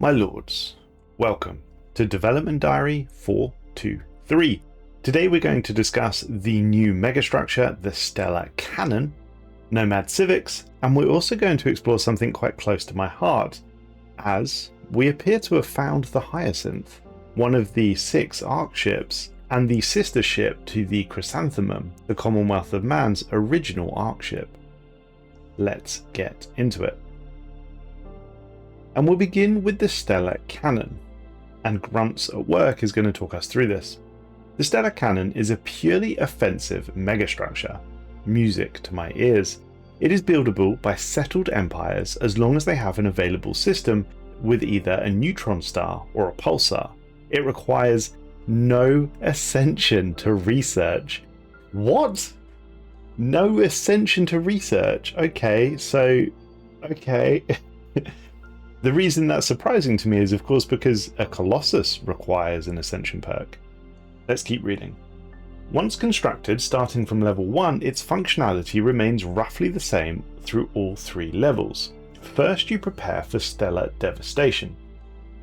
My lords, welcome to Development Diary 423. Today we're going to discuss the new megastructure, the Stellar Cannon, Nomadic Civics, and we're also going to explore something quite close to my heart, as we appear to have found the Hyacinth, one of the 6 Ark ships, and the sister ship to the Chrysanthemum, the Commonwealth of Man's original Ark ship. Let's get into it. And we'll begin with the Stellar Cannon, and Grunts at Work is going to talk us through this. The Stellar Cannon is a purely offensive megastructure, music to my ears. It is buildable by settled empires as long as they have an available system with either a neutron star or a pulsar. It requires no ascension to research. What? No ascension to research? Okay. The reason that's surprising to me is, of course, because a Colossus requires an Ascension perk. Let's keep reading. Once constructed, starting from level 1, its functionality remains roughly the same through all 3 levels. First, you prepare for stellar devastation.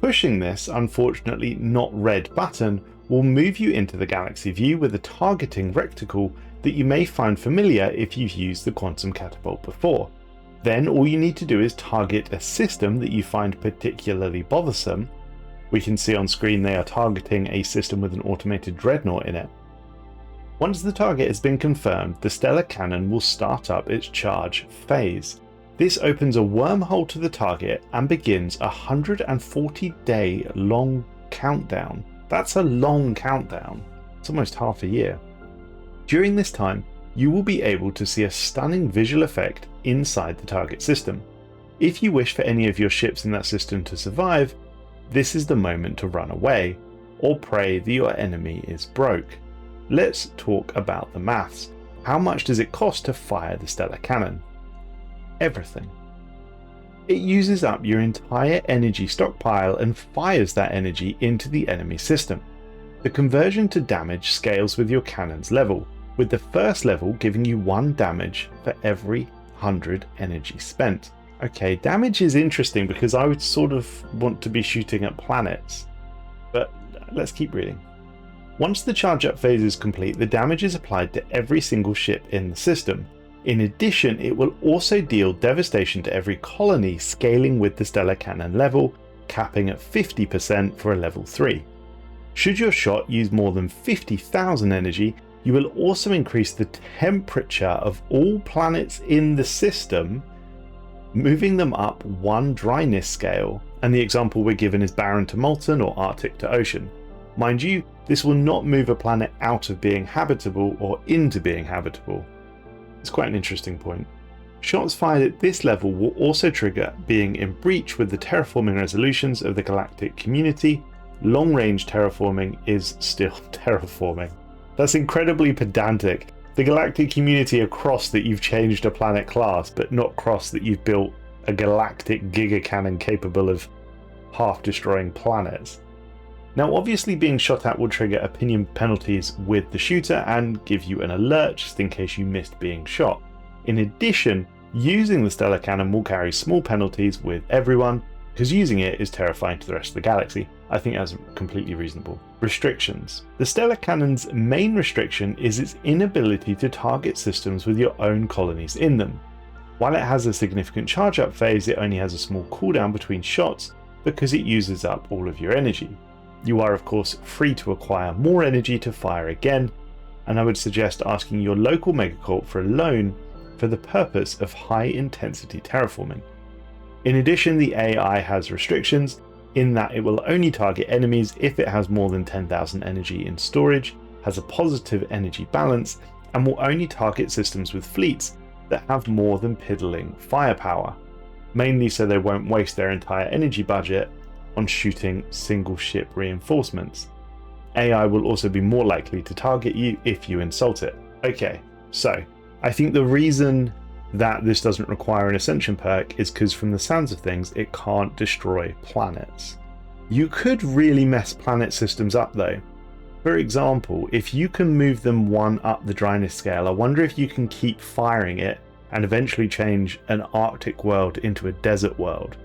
Pushing this, unfortunately not red button, will move you into the galaxy view with a targeting reticle that you may find familiar if you've used the quantum catapult before. Then all you need to do is target a system that you find particularly bothersome. We can see on screen they are targeting a system with an automated dreadnought in it. Once the target has been confirmed, the Stellar Cannon will start up its charge phase. This opens a wormhole to the target and begins a 140-day long countdown. That's a long countdown. It's almost half a year. During this time, you will be able to see a stunning visual effect inside the target system. If you wish for any of your ships in that system to survive, this is the moment to run away, or pray that your enemy is broke. Let's talk about the maths. How much does it cost to fire the Stellar Cannon? Everything. It uses up your entire energy stockpile and fires that energy into the enemy system. The conversion to damage scales with your cannon's level, with the first level giving you 1 damage for every 100 energy spent. Okay, damage is interesting because I would sort of want to be shooting at planets, but let's keep reading. Once the charge up phase is complete, the damage is applied to every single ship in the system. In addition, it will also deal devastation to every colony, scaling with the Stellar Cannon level, capping at 50% for a level 3. Should your shot use more than 50,000 energy, you will also increase the temperature of all planets in the system, moving them up 1 dryness scale, and the example we're given is barren to molten or Arctic to ocean. Mind you, this will not move a planet out of being habitable or into being habitable. It's quite an interesting point. Shots fired at this level will also trigger being in breach with the terraforming resolutions of the galactic community. Long-range terraforming is still terraforming. That's incredibly pedantic. The galactic community are cross that you've changed a planet class, but not cross that you've built a galactic gigacannon capable of half-destroying planets. Now, obviously being shot at will trigger opinion penalties with the shooter and give you an alert just in case you missed being shot. In addition, using the Stellar Cannon will carry small penalties with everyone, because using it is terrifying to the rest of the galaxy. I think that's completely reasonable. Restrictions. The Stellar Cannon's main restriction is its inability to target systems with your own colonies in them. While it has a significant charge up phase, it only has a small cooldown between shots because it uses up all of your energy. You are of course free to acquire more energy to fire again, and I would suggest asking your local megacorp for a loan for the purpose of high intensity terraforming. In addition, the AI has restrictions in that it will only target enemies if it has more than 10,000 energy in storage, has a positive energy balance, and will only target systems with fleets that have more than piddling firepower, mainly so they won't waste their entire energy budget on shooting single ship reinforcements. AI will also be more likely to target you if you insult it. Okay, so I think the reason that this doesn't require an Ascension perk is because from the sounds of things, it can't destroy planets. You could really mess planet systems up though. For example, if you can move them 1 up the dryness scale, I wonder if you can keep firing it and eventually change an Arctic world into a desert world.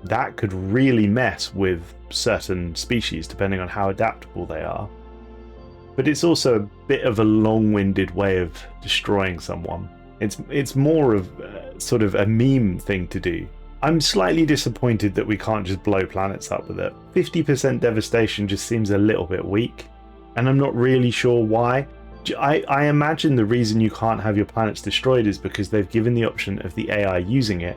that could really mess with certain species depending on how adaptable they are. But it's also a bit of a long-winded way of destroying someone. It's more of sort of a meme thing to do. I'm slightly disappointed that we can't just blow planets up with it. 50% devastation just seems a little bit weak, and I'm not really sure why. I imagine the reason you can't have your planets destroyed is because they've given the option of the AI using it,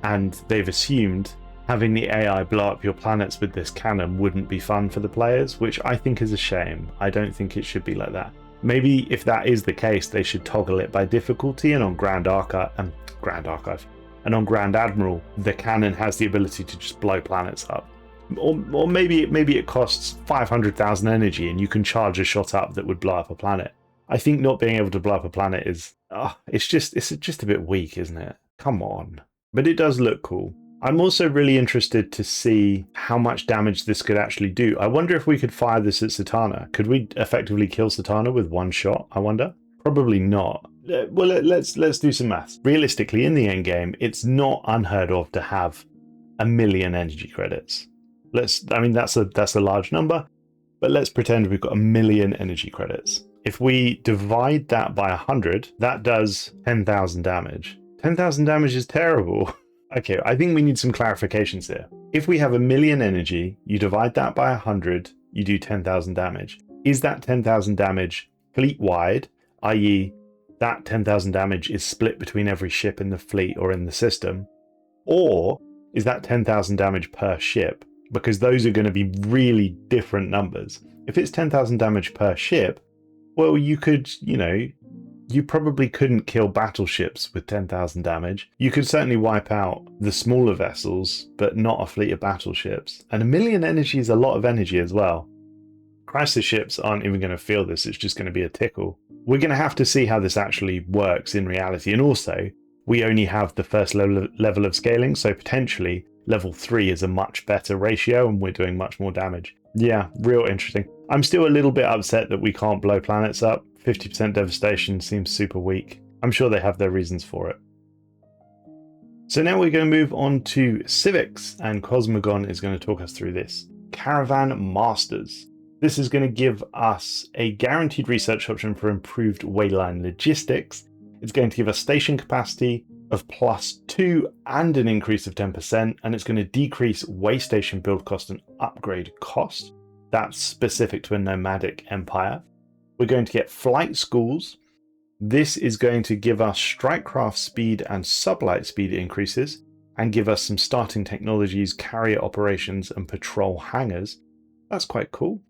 and they've assumed having the AI blow up your planets with this cannon wouldn't be fun for the players, which I think is a shame. I don't think it should be like that. Maybe if that is the case, they should toggle it by difficulty, and on Grand Archive and on Grand Admiral, the cannon has the ability to just blow planets up. Or maybe it costs 500,000 energy and you can charge a shot up that would blow up a planet. I think not being able to blow up a planet is, it's just a bit weak, isn't it? Come on. But it does look cool. I'm also really interested to see how much damage this could actually do. I wonder if we could fire this at Satana. Could we effectively kill Satana with one shot, I wonder? Probably not. Well, let's do some maths. Realistically, in the end game, it's not unheard of to have 1 million energy credits. That's a large number, but let's pretend we've got 1 million energy credits. If we divide that by 100, that does 10,000 damage. 10,000 damage is terrible. Okay, I think we need some clarifications here. If we have 1 million energy, you divide that by 100, you do 10,000 damage. Is that 10,000 damage fleet-wide, i.e. that 10,000 damage is split between every ship in the fleet or in the system? Or is that 10,000 damage per ship? Because those are going to be really different numbers. If it's 10,000 damage per ship, well, you could, you probably couldn't kill battleships with 10,000 damage. You could certainly wipe out the smaller vessels, but not a fleet of battleships. And 1 million energy is a lot of energy as well. Crisis ships aren't even going to feel this, it's just going to be a tickle. We're going to have to see how this actually works in reality. And also, we only have the first level of scaling, so potentially level 3 is a much better ratio and we're doing much more damage. Yeah, real interesting. I'm still a little bit upset that we can't blow planets up. 50% devastation seems super weak. I'm sure they have their reasons for it. So now we're going to move on to Civics, and Cosmogon is going to talk us through this. Caravan Masters. This is going to give us a guaranteed research option for improved wayline logistics. It's going to give us station capacity of +2 and an increase of 10%, and it's going to decrease way station build cost and upgrade cost. That's specific to a nomadic empire. We're going to get flight schools. This is going to give us strikecraft speed and sublight speed increases, and give us some starting technologies, carrier operations, and patrol hangars. That's quite cool.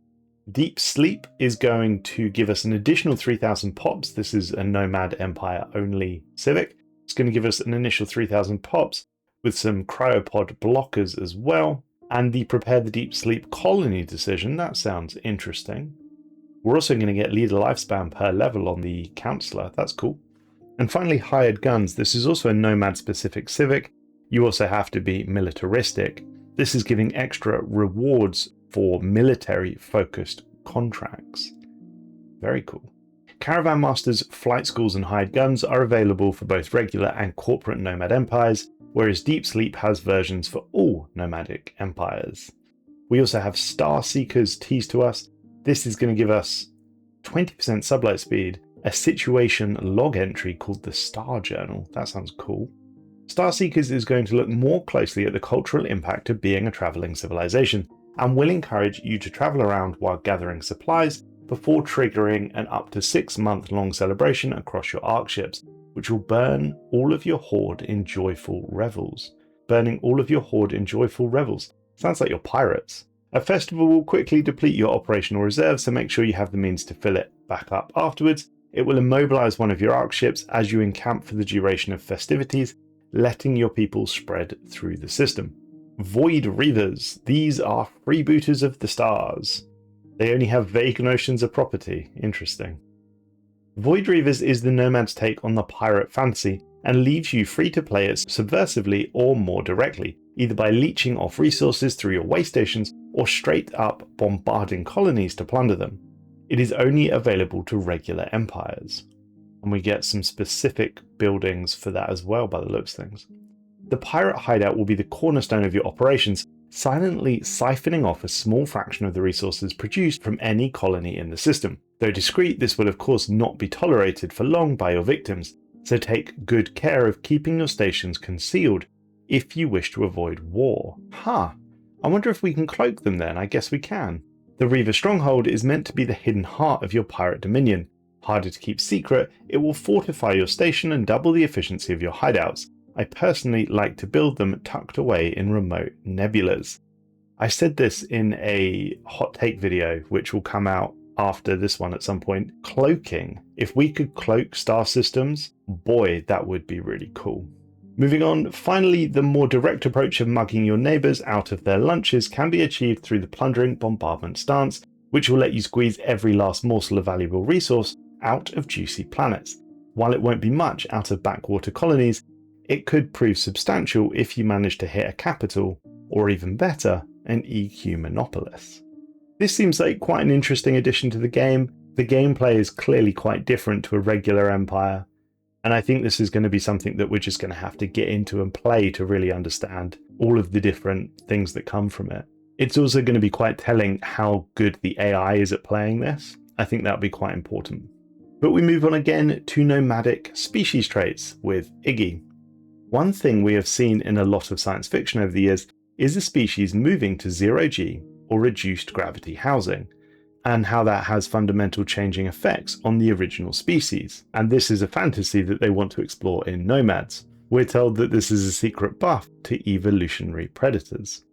Deep Sleep is going to give us an additional 3,000 pops. This is a Nomad Empire only Civic. It's going to give us an initial 3,000 pops with some cryopod blockers as well. And the Prepare the Deep Sleep colony decision, that sounds interesting. We're also going to get leader lifespan per level on the Counselor. That's cool. And finally, hired guns. This is also a Nomad specific Civic. You also have to be militaristic. This is giving extra rewards for military focused contracts. Very cool. Caravan Masters, flight schools and hired guns are available for both regular and corporate Nomad empires, whereas Deep Sleep has versions for all nomadic empires. We also have Star Seekers teased to us. This is going to give us 20% sublight speed, a situation log entry called the Star Journal. That sounds cool. Star Seekers is going to look more closely at the cultural impact of being a travelling civilization, and will encourage you to travel around while gathering supplies before triggering an up to 6-month-long celebration across your ARC ships, which will burn all of your hoard in joyful revels. Burning all of your hoard in joyful revels. Sounds like you're pirates. A festival will quickly deplete your operational reserves, so make sure you have the means to fill it back up afterwards. It will immobilize one of your ARC ships as you encamp for the duration of festivities, letting your people spread through the system. Void Reavers. These are freebooters of the stars. They only have vague notions of property. Interesting. Void Reavers is the Nomad's take on the pirate fantasy, and leaves you free to play it subversively or more directly, either by leeching off resources through your way stations or straight up bombarding colonies to plunder them. It is only available to regular empires. And we get some specific buildings for that as well by the looks of things. The pirate hideout will be the cornerstone of your operations, silently siphoning off a small fraction of the resources produced from any colony in the system. Though discreet, this will of course not be tolerated for long by your victims, so take good care of keeping your stations concealed if you wish to avoid war. I wonder if we can cloak them then. I guess we can. The Reaver Stronghold is meant to be the hidden heart of your pirate dominion. Harder to keep secret, it will fortify your station and double the efficiency of your hideouts. I personally like to build them tucked away in remote nebulas. I said this in a hot take video, which will come out after this one at some point. Cloaking. If we could cloak star systems, boy, that would be really cool. Moving on, finally, the more direct approach of mugging your neighbours out of their lunches can be achieved through the plundering bombardment stance, which will let you squeeze every last morsel of valuable resource out of juicy planets. While it won't be much out of backwater colonies, it could prove substantial if you manage to hit a capital, or even better, an EQ monopolis. This seems like quite an interesting addition to the game. The gameplay is clearly quite different to a regular Empire, and I think this is going to be something that we're just going to have to get into and play to really understand all of the different things that come from it. It's also going to be quite telling how good the AI is at playing this. I think that'll be quite important. But we move on again to nomadic species traits with Iggy. One thing we have seen in a lot of science fiction over the years is a species moving to zero-G or reduced gravity housing, and how that has fundamental changing effects on the original species. And this is a fantasy that they want to explore in Nomads. We're told that this is a secret buff to evolutionary predators.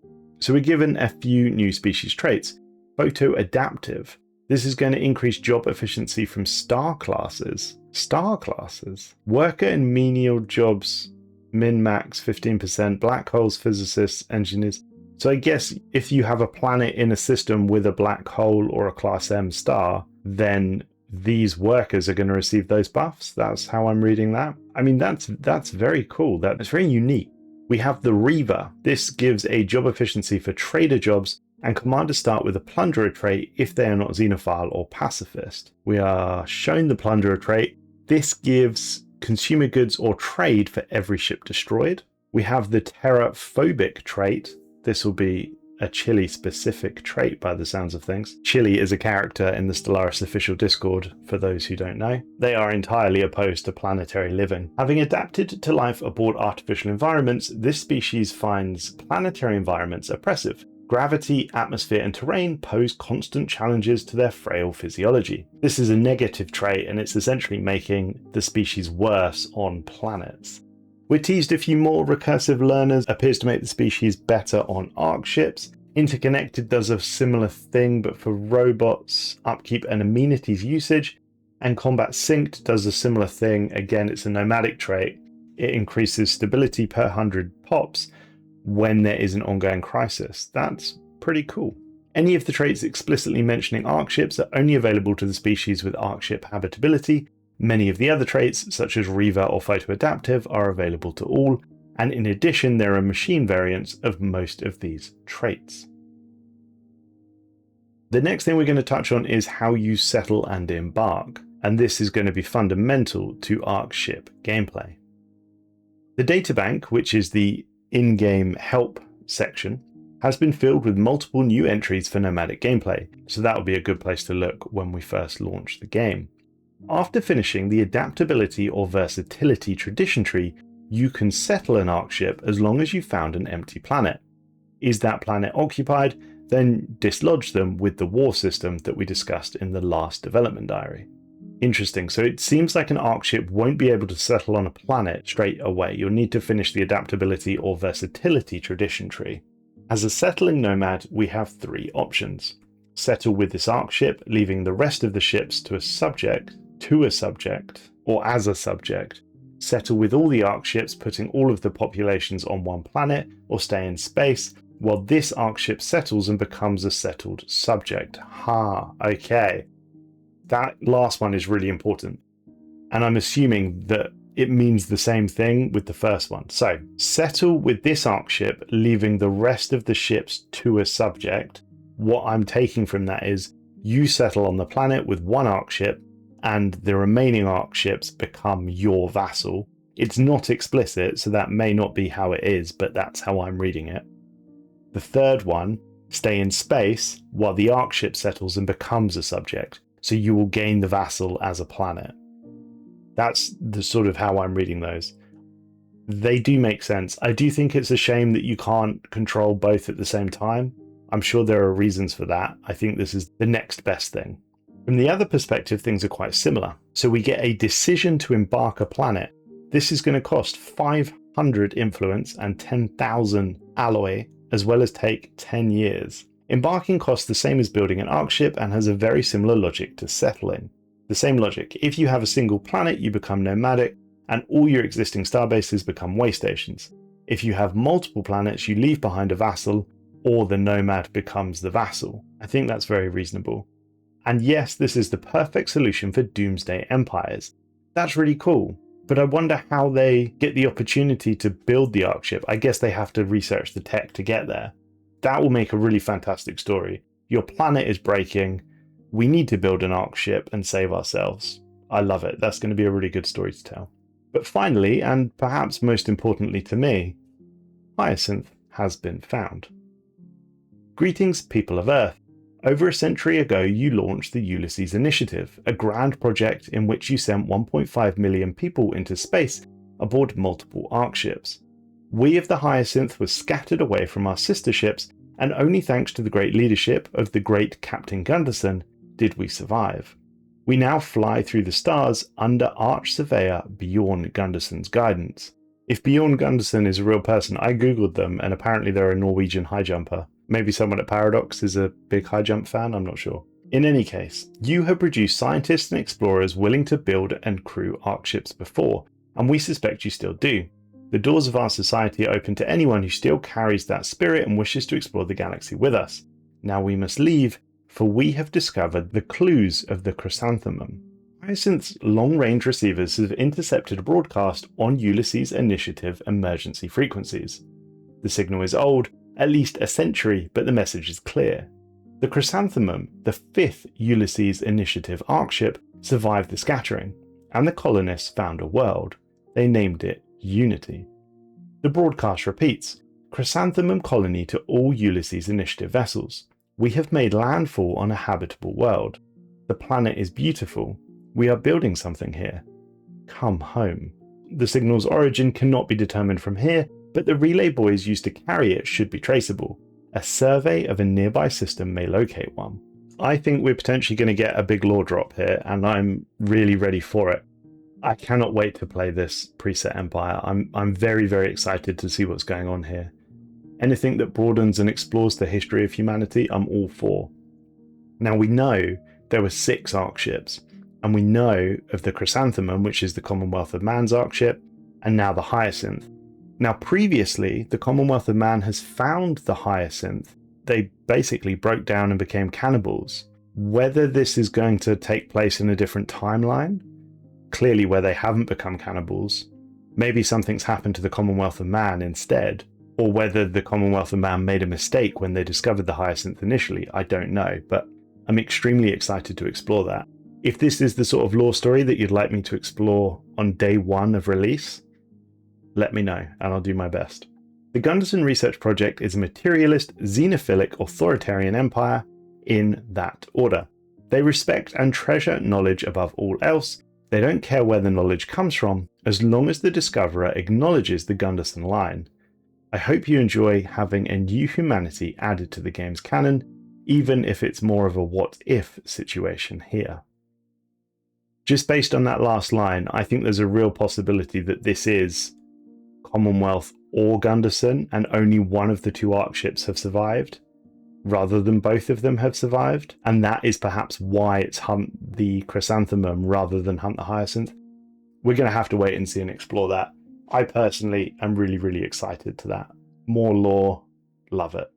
So we're given a few new species traits. Photo-adaptive. This is going to increase job efficiency from star classes. Star classes? Worker and menial jobs, min-max 15%, black holes, physicists, engineers. So I guess if you have a planet in a system with a black hole or a class M star, then these workers are going to receive those buffs. That's how I'm reading that. I mean, that's very cool. That's very unique. We have the Reaver. This gives a job efficiency for trader jobs, and commanders start with a plunderer trait if they are not xenophile or pacifist. We are shown the plunderer trait. This gives consumer goods or trade for every ship destroyed. We have the terraphobic trait. This will be a Chile specific trait by the sounds of things. Chile is a character in the Stellaris official Discord, for those who don't know. They are entirely opposed to planetary living. Having adapted to life aboard artificial environments, this species finds planetary environments oppressive. Gravity, atmosphere, and terrain pose constant challenges to their frail physiology. This is a negative trait, and it's essentially making the species worse on planets. We're teased a few more. Recursive learners appears to make the species better on ARC ships. Interconnected does a similar thing, but for robots, upkeep and amenities usage. And combat synced does a similar thing. Again, it's a nomadic trait. It increases stability per 100 pops when there is an ongoing crisis. That's pretty cool. Any of the traits explicitly mentioning ARC ships are only available to the species with ARC ship habitability. Many of the other traits, such as Reaver or Photo-adaptive, are available to all, and in addition there are machine variants of most of these traits. The next thing we're going to touch on is how you settle and embark, and this is going to be fundamental to ARC ship gameplay. The databank, which is the in-game help section, has been filled with multiple new entries for nomadic gameplay, so that will be a good place to look when we first launch the game. After finishing the adaptability or versatility tradition tree, you can settle an ARC ship as long as you found an empty planet. Is that planet occupied? Then dislodge them with the war system that we discussed in the last development diary. Interesting, so it seems like an ARC ship won't be able to settle on a planet straight away. You'll need to finish the adaptability or versatility tradition tree. As a settling nomad, we have three options. Settle with this ARC ship, leaving the rest of the ships to a subject, or as a subject. Settle with all the ARC ships, putting all of the populations on one planet, or stay in space, while this ARC ship settles and becomes a settled subject. Okay. That last one is really important. And I'm assuming that it means the same thing with the first one. So, settle with this ARC ship, leaving the rest of the ships to a subject. What I'm taking from that is you settle on the planet with one ARC ship, and the remaining ARC ships become your vassal. It's not explicit, so that may not be how it is, but that's how I'm reading it. The third one, stay in space while the Ark ship settles and becomes a subject, so you will gain the vassal as a planet. That's the sort of how I'm reading those. They do make sense. I do think it's a shame that you can't control both at the same time. I'm sure there are reasons for that. I think this is the next best thing. From the other perspective, things are quite similar. So we get a decision to embark a planet. This is going to cost 500 influence and 10,000 alloy, as well as take 10 years. Embarking costs the same as building an Ark ship and has a very similar logic to settling. The same logic. If you have a single planet, you become nomadic, and all your existing starbases become way stations. If you have multiple planets, you leave behind a vassal, or the nomad becomes the vassal. I think that's very reasonable. And yes, this is the perfect solution for doomsday empires. That's really cool, but I wonder how they get the opportunity to build the Ark ship. I guess they have to research the tech to get there. That will make a really fantastic story. Your planet is breaking. We need to build an Ark ship and save ourselves. I love it. That's going to be a really good story to tell. But finally, and perhaps most importantly to me, Hyacinth has been found. Greetings, people of Earth. Over a century ago, you launched the Ulysses Initiative, a grand project in which you sent 1.5 million people into space aboard multiple Ark ships. We of the Hyacinth were scattered away from our sister ships, and only thanks to the great leadership of the great Captain Gunderson did we survive. We now fly through the stars under Arch Surveyor Bjorn Gunderson's guidance. If Bjorn Gunderson is a real person, I googled them and apparently they're a Norwegian high jumper. Maybe someone at Paradox is a big high jump fan, I'm not sure. In any case, you have produced scientists and explorers willing to build and crew Ark ships before, and we suspect you still do. The doors of our society are open to anyone who still carries that spirit and wishes to explore the galaxy with us. Now we must leave, for we have discovered the clues of the chrysanthemum. Hyacinth's long-range receivers have intercepted a broadcast on Ulysses Initiative emergency frequencies. The signal is old, at least a century, but the message is clear. The chrysanthemum, the fifth Ulysses Initiative Ark ship, survived the scattering, and the colonists found a world. They named it Unity. The broadcast repeats, Chrysanthemum colony to all Ulysses Initiative vessels. We have made landfall on a habitable world. The planet is beautiful. We are building something here. Come home. The signal's origin cannot be determined from here, but the relay buoys used to carry it should be traceable. A survey of a nearby system may locate one. I think we're potentially going to get a big lore drop here, and I'm really ready for it. I cannot wait to play this preset empire. I'm very, very excited to see what's going on here. Anything that broadens and explores the history of humanity, I'm all for. Now we know there were 6 Ark ships, and we know of the Chrysanthemum, which is the Commonwealth of Man's Ark ship, and now the Hyacinth. Now previously, the Commonwealth of Man has found the Hyacinth. They basically broke down and became cannibals. Whether this is going to take place in a different timeline, clearly where they haven't become cannibals, maybe something's happened to the Commonwealth of Man instead, or whether the Commonwealth of Man made a mistake when they discovered the Hyacinth initially, I don't know, but I'm extremely excited to explore that. If this is the sort of lore story that you'd like me to explore on day 1 of release, let me know and I'll do my best. The Gunderson Research Project is a materialist, xenophilic, authoritarian empire in that order. They respect and treasure knowledge above all else. They don't care where the knowledge comes from, as long as the discoverer acknowledges the Gunderson line. I hope you enjoy having a new humanity added to the game's canon, even if it's more of a what-if situation here. Just based on that last line, I think there's a real possibility that this is Commonwealth or Gunderson, and only one of the 2 Ark ships have survived, rather than both of them have survived, and that is perhaps why it's hunt the Chrysanthemum rather than hunt the Hyacinth. We're going to have to wait and see and explore that. I personally am really, really excited to that. More lore, love it.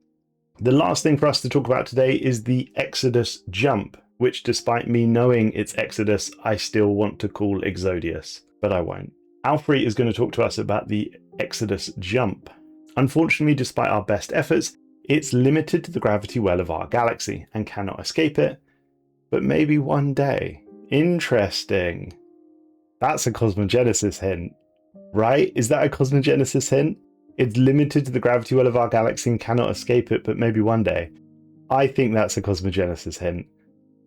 The last thing for us to talk about today is the Exodus Jump, which despite me knowing it's Exodus, I still want to call Exodius, but I won't. Alfred is going to talk to us about the Exodus Jump. Unfortunately, despite our best efforts, it's limited to the gravity well of our galaxy and cannot escape it, but maybe one day. Interesting. That's a Cosmogenesis hint. Right? Is that a cosmogenesis hint? It's limited to the gravity well of our galaxy and cannot escape it, but maybe one day. I think that's a cosmogenesis hint.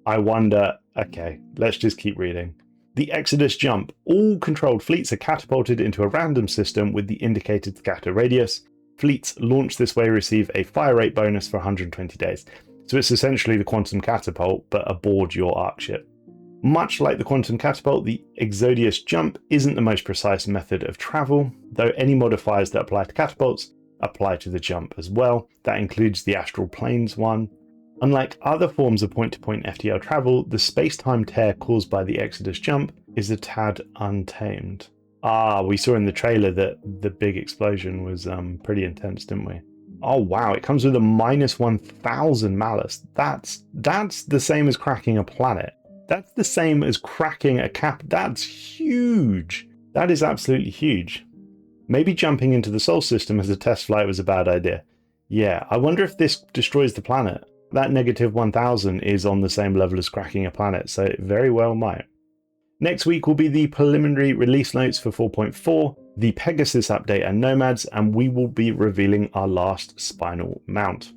I wonder, okay, let's just keep reading. The Exodus jump. All controlled fleets are catapulted into a random system with the indicated scatter radius. Fleets launched this way receive a fire rate bonus for 120 days. So it's essentially the quantum catapult, but aboard your arc ship. Much like the quantum catapult, the Exodus jump isn't the most precise method of travel, though any modifiers that apply to catapults apply to the jump as well. That includes the astral planes one. Unlike other forms of point-to-point FTL travel, the space-time tear caused by the Exodus jump is a tad untamed. Ah, we saw in the trailer that the big explosion was pretty intense, didn't we? Oh wow, it comes with a -1000 malice. That's the same as cracking a planet. That's the same as cracking a cap. That's huge. That is absolutely huge. Maybe jumping into the Sol system as a test flight was a bad idea. Yeah, I wonder if this destroys the planet. That -1000 is on the same level as cracking a planet, so it very well might. Next week will be the preliminary release notes for 4.4, the Pegasus update and Nomads, and we will be revealing our last spinal mount.